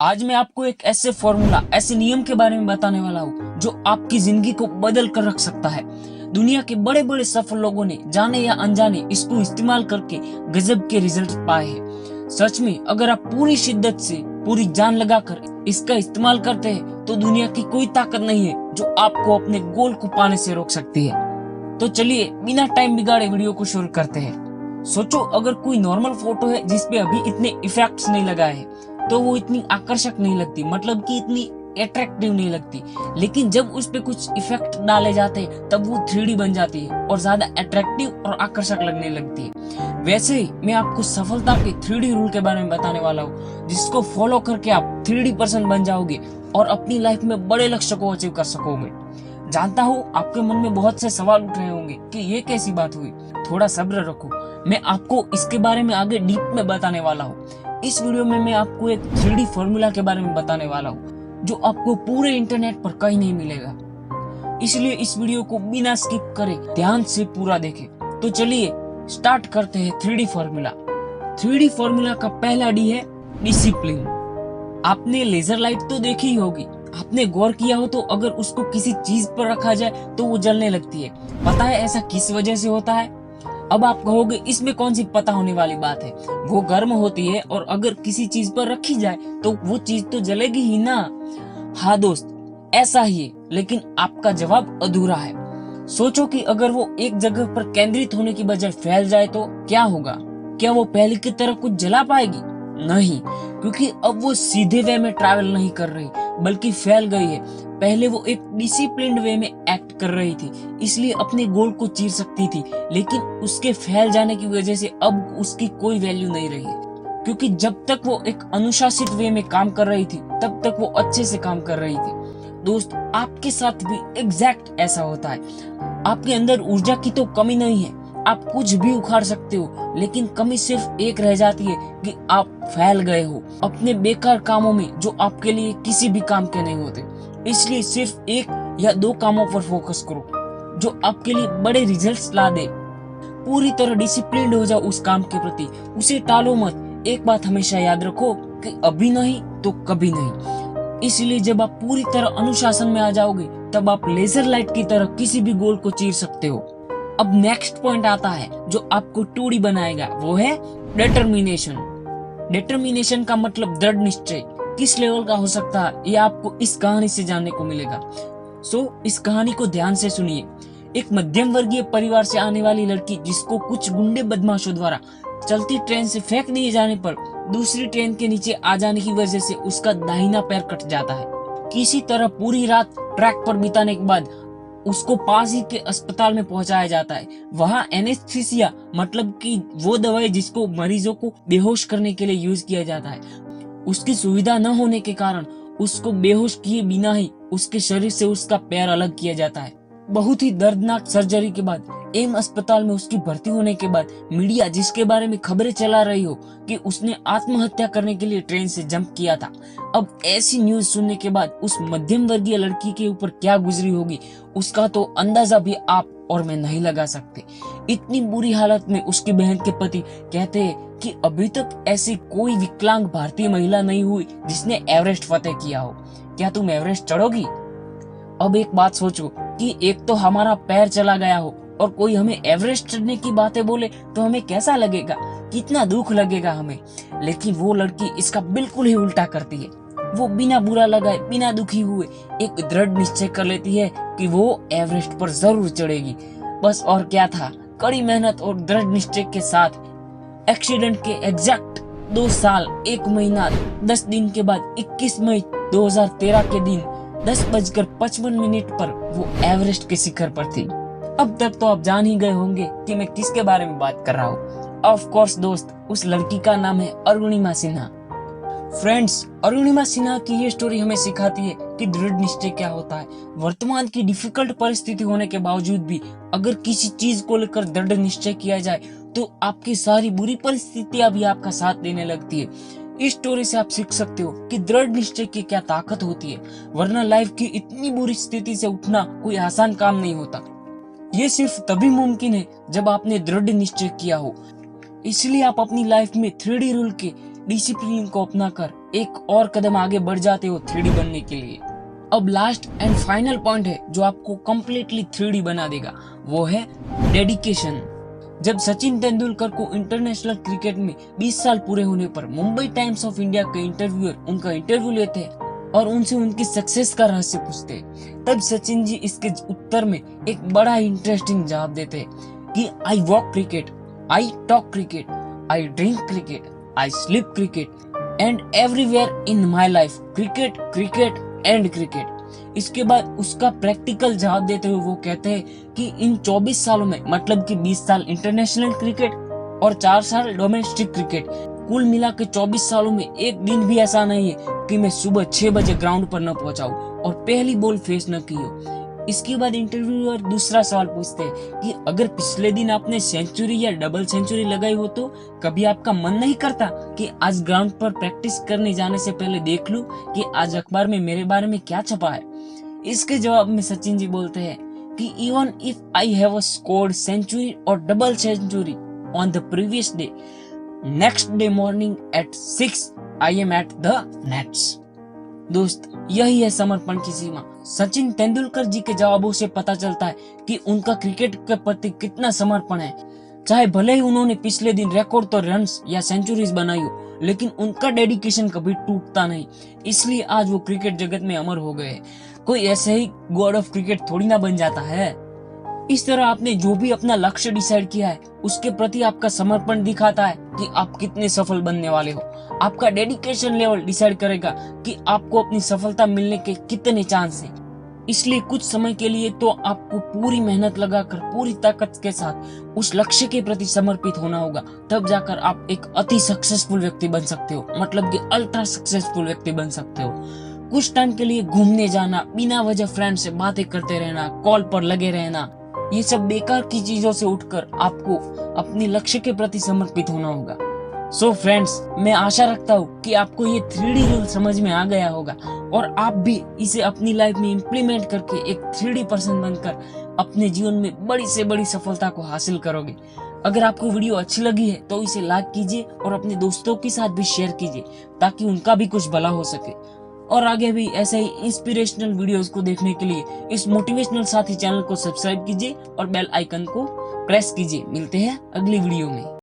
आज मैं आपको एक ऐसे फॉर्मूला, ऐसे नियम के बारे में बताने वाला हूँ जो आपकी जिंदगी को बदल कर रख सकता है। दुनिया के बड़े बड़े सफल लोगों ने जाने या अनजाने इसको इस्तेमाल करके गजब के रिजल्ट पाए हैं। सच में अगर आप पूरी शिद्दत से, पूरी जान लगाकर इसका इस्तेमाल करते हैं तो दुनिया की कोई ताकत नहीं है जो आपको अपने गोल को पाने से रोक सकती है। तो चलिए बिना टाइम बिगाड़े वीडियो को शुरू करते हैं। सोचो, अगर कोई नॉर्मल फोटो है जिसपे अभी इतने इफेक्ट्स नहीं लगाए हैं तो वो इतनी आकर्षक नहीं लगती, मतलब कि इतनी अट्रैक्टिव नहीं लगती। लेकिन जब उस पे कुछ इफेक्ट डाले जाते हैं तब वो 3D बन जाती है और ज्यादा अट्रैक्टिव और आकर्षक लगने लगती है। वैसे ही मैं आपको सफलता के 3D रूल के बारे में बताने वाला हूँ, जिसको फॉलो करके आप 3D पर्सन बन जाओगे और अपनी लाइफ में बड़े लक्ष्य को अचीव कर सकोगे। जानता हूँ आपके मन में बहुत से सवाल उठ रहे होंगे कि ये कैसी बात हुई। थोड़ा सब्र रखो, मैं आपको इसके बारे में आगे डीप में बताने वाला हूँ। इस वीडियो में मैं आपको एक 3D फॉर्मूला के बारे में बताने वाला हूँ जो आपको पूरे इंटरनेट पर कहीं नहीं मिलेगा। इसलिए इस वीडियो को बिना स्किप करे ध्यान से पूरा देखें। तो चलिए स्टार्ट करते हैं 3D फॉर्मूला। 3D फॉर्मूला का पहला डी है डिसिप्लिन। आपने लेजर लाइट तो देखी ही होगी। आपने गौर किया हो तो अगर उसको किसी चीज पर रखा जाए तो वो जलने लगती है। पता है ऐसा किस वजह से होता है? अब आप कहोगे इसमें कौन सी पता होने वाली बात है, वो गर्म होती है और अगर किसी चीज पर रखी जाए तो वो चीज तो जलेगी ही ना। हाँ दोस्त, ऐसा ही है, लेकिन आपका जवाब अधूरा है। सोचो कि अगर वो एक जगह पर केंद्रित होने की बजाय फैल जाए तो क्या होगा? क्या वो पहले की तरह कुछ जला पाएगी? नहीं, क्योंकि अब वो सीधे वे में ट्रैवल नहीं कर रही बल्कि फैल गई है। पहले वो एक डिसिप्लिन्ड वे में एक्ट कर रही थी, इसलिए अपने गोल को चीर सकती थी, लेकिन उसके फैल जाने की वजह से अब उसकी कोई वैल्यू नहीं रही है। क्योंकि जब तक वो एक अनुशासित वे में काम कर रही थी तब तक वो अच्छे से काम कर रही थी। दोस्त, आपके साथ भी एग्जैक्ट ऐसा होता है। आपके अंदर ऊर्जा की तो कमी नहीं है, आप कुछ भी उखाड़ सकते हो, लेकिन कमी सिर्फ एक रह जाती है कि आप फैल गए हो अपने बेकार कामों में जो आपके लिए किसी भी काम के नहीं होते। इसलिए सिर्फ एक या दो कामों पर फोकस करो जो आपके लिए बड़े रिजल्ट्स ला दे। पूरी तरह डिसिप्लिन्ड हो जाओ उस काम के प्रति, उसे टालो मत। एक बात हमेशा याद रखो कि अभी नहीं तो कभी नहीं। इसलिए जब आप पूरी तरह अनुशासन में आ जाओगे तब आप लेजर लाइट की तरह किसी भी गोल को चीर सकते हो। अब नेक्स्ट पॉइंट आता है जो आपको 2D बनाएगा, वो है डिटर्मिनेशन। डिटर्मिनेशन का मतलब दृढ़ निश्चय। किस लेवल का हो सकता है ये आपको इस कहानी से जानने को मिलेगा। इस कहानी को ध्यान से सुनिए। एक मध्यम वर्गीय परिवार से आने वाली लड़की, जिसको कुछ गुंडे बदमाशों द्वारा चलती ट्रेन से फेंक दिए जाने पर दूसरी ट्रेन के नीचे आ जाने की वजह से उसका दाहिना पैर कट जाता है। किसी तरह पूरी रात ट्रैक पर बिताने के बाद उसको पास ही के अस्पताल में पहुंचाया जाता है। वहाँ एनेस्थीसिया, मतलब कि वो दवाई जिसको मरीजों को बेहोश करने के लिए यूज किया जाता है, उसकी सुविधा न होने के कारण उसको बेहोश किए बिना ही उसके शरीर से उसका पैर अलग किया जाता है। बहुत ही दर्दनाक सर्जरी के बाद एम अस्पताल में उसकी भर्ती होने के बाद मीडिया जिसके बारे में खबरें चला रही हो कि उसने आत्महत्या करने के लिए ट्रेन से जंप किया था, अब ऐसी न्यूज सुनने के बाद उस मध्यम वर्गीय लड़की के ऊपर क्या गुजरी होगी उसका तो अंदाजा भी आप और मैं नहीं लगा सकते। इतनी बुरी हालत में उसकी बहन के पति कहते हैं कि अभी तक ऐसी कोई विकलांग भारतीय महिला नहीं हुई जिसने एवरेस्ट फतेह किया हो। क्या तुम एवरेस्ट चढ़ोगी? अब एक बात सोचो कि एक तो हमारा पैर चला गया हो और कोई हमें एवरेस्ट चढ़ने की बातें बोले तो हमें कैसा लगेगा, कितना दुख लगेगा हमें। लेकिन वो लड़की इसका बिल्कुल ही उल्टा करती है। वो बिना बुरा लगाए, बिना दुखी हुए एक दृढ़ निश्चय कर लेती है कि वो एवरेस्ट पर जरूर चढ़ेगी। बस और क्या था, कड़ी मेहनत और दृढ़ निश्चय के साथ एक्सीडेंट के एग्जैक्ट 2 साल 1 महीना 10 दिन के बाद 21 मई 2013 के दिन 10:55 पर वो एवरेस्ट के शिखर पर थी। अब तक तो आप जान ही गए होंगे कि मैं किसके बारे में बात कर रहा हूँ। ऑफ कोर्स दोस्त, उस लड़की का नाम है अरुणिमा सिन्हा। फ्रेंड्स, अरुणिमा सिन्हा की ये स्टोरी हमें सिखाती है कि दृढ़ निश्चय क्या होता है। वर्तमान की डिफिकल्ट परिस्थिति होने के बावजूद भी अगर किसी चीज को लेकर दृढ़ निश्चय किया जाए तो आपकी सारी बुरी परिस्थितियां भी आपका साथ देने लगती है। इस स्टोरी से आप सीख सकते हो कि दृढ़ निश्चय की क्या ताकत होती है, वरना लाइफ की इतनी बुरी स्थिति से उठना कोई आसान काम नहीं होता। ये सिर्फ तभी मुमकिन है जब आपने दृढ़ निश्चय किया हो। इसलिए आप अपनी लाइफ में 3D रूल के डिसिप्लिन को अपनाकर एक और कदम आगे बढ़ जाते हो 3D बनने के लिए। अब लास्ट एंड फाइनल पॉइंट है जो आपको कंप्लीटली 3D बना देगा, वो है डेडिकेशन। जब सचिन तेंदुलकर को इंटरनेशनल क्रिकेट में 20 साल पूरे होने पर मुंबई टाइम्स ऑफ इंडिया के इंटरव्यूअर उनका इंटरव्यू लेते हैं और उनसे उनकी सक्सेस का रहस्य पूछते हैं, तब सचिन जी इसके उत्तर में एक बड़ा इंटरेस्टिंग जवाब देते हैं कि I walk cricket, I talk cricket, I drink cricket, I sleep cricket and everywhere in my life cricket cricket and cricket. इसके बाद उसका प्रैक्टिकल जवाब देते हुए वो कहते हैं कि इन 24 सालों में, मतलब कि 20 साल इंटरनेशनल क्रिकेट और 4 साल डोमेस्टिक क्रिकेट, कुल मिला के 24 सालों में एक दिन भी ऐसा नहीं है कि मैं सुबह 6 बजे ग्राउंड पर न पहुंचाऊं और पहली बॉल फेस न की हो। इसके बाद इंटरव्यूअर दूसरा सवाल पूछते हैं कि अगर पिछले दिन आपने सेंचुरी या डबल सेंचुरी लगाई हो तो कभी आपका मन नहीं करता कि आज ग्राउंड पर प्रैक्टिस करने जाने से पहले देख लूं कि आज अखबार में मेरे बारे में क्या छपा है। इसके जवाब में सचिन जी बोलते हैं कि even if I have scored century और double century on the previous day, next day morning at 6 I am at the nets. दोस्त, यही है समर्पण की सीमा। सचिन तेंदुलकर जी के जवाबों से पता चलता है कि उनका क्रिकेट के प्रति कितना समर्पण है। चाहे भले ही उन्होंने पिछले दिन रिकॉर्ड तो रन्स या सेंचुरीज बनाई हो, लेकिन उनका डेडिकेशन कभी टूटता नहीं, इसलिए आज वो क्रिकेट जगत में अमर हो गए। कोई ऐसे ही गॉड ऑफ क्रिकेट थोड़ी ना बन जाता है। इस तरह आपने जो भी अपना लक्ष्य डिसाइड किया है उसके प्रति आपका समर्पण दिखाता है कि आप कितने सफल बनने वाले हो। आपका डेडिकेशन लेवल डिसाइड करेगा कि आपको अपनी सफलता मिलने के कितने चांस हैं। इसलिए कुछ समय के लिए तो आपको पूरी मेहनत लगाकर पूरी ताकत के साथ उस लक्ष्य के प्रति समर्पित होना होगा, तब जाकर आप एक अति सक्सेसफुल व्यक्ति बन सकते हो, मतलब कि अल्ट्रा सक्सेसफुल व्यक्ति बन सकते हो। कुछ टाइम के लिए घूमने जाना, बिना वजह फ्रेंड से बातें करते रहना, कॉल पर लगे रहना, ये सब बेकार की चीजों से उठकर आपको अपने लक्ष्य के प्रति समर्पित होना होगा। सो फ्रेंड्स, मैं आशा रखता हूँ कि आपको ये 3D रूल समझ में आ गया होगा और आप भी इसे अपनी लाइफ में इम्प्लीमेंट करके एक 3D पर्सन बनकर अपने जीवन में बड़ी से बड़ी सफलता को हासिल करोगे। अगर आपको वीडियो अच्छी लगी है तो इसे लाइक कीजिए और अपने दोस्तों के साथ भी शेयर कीजिए ताकि उनका भी कुछ भला हो सके। और आगे भी ऐसे ही इंस्पिरेशनल वीडियोस को देखने के लिए इस मोटिवेशनल साथी चैनल को सब्सक्राइब कीजिए और बेल आइकन को प्रेस कीजिए। मिलते हैं अगली वीडियो में।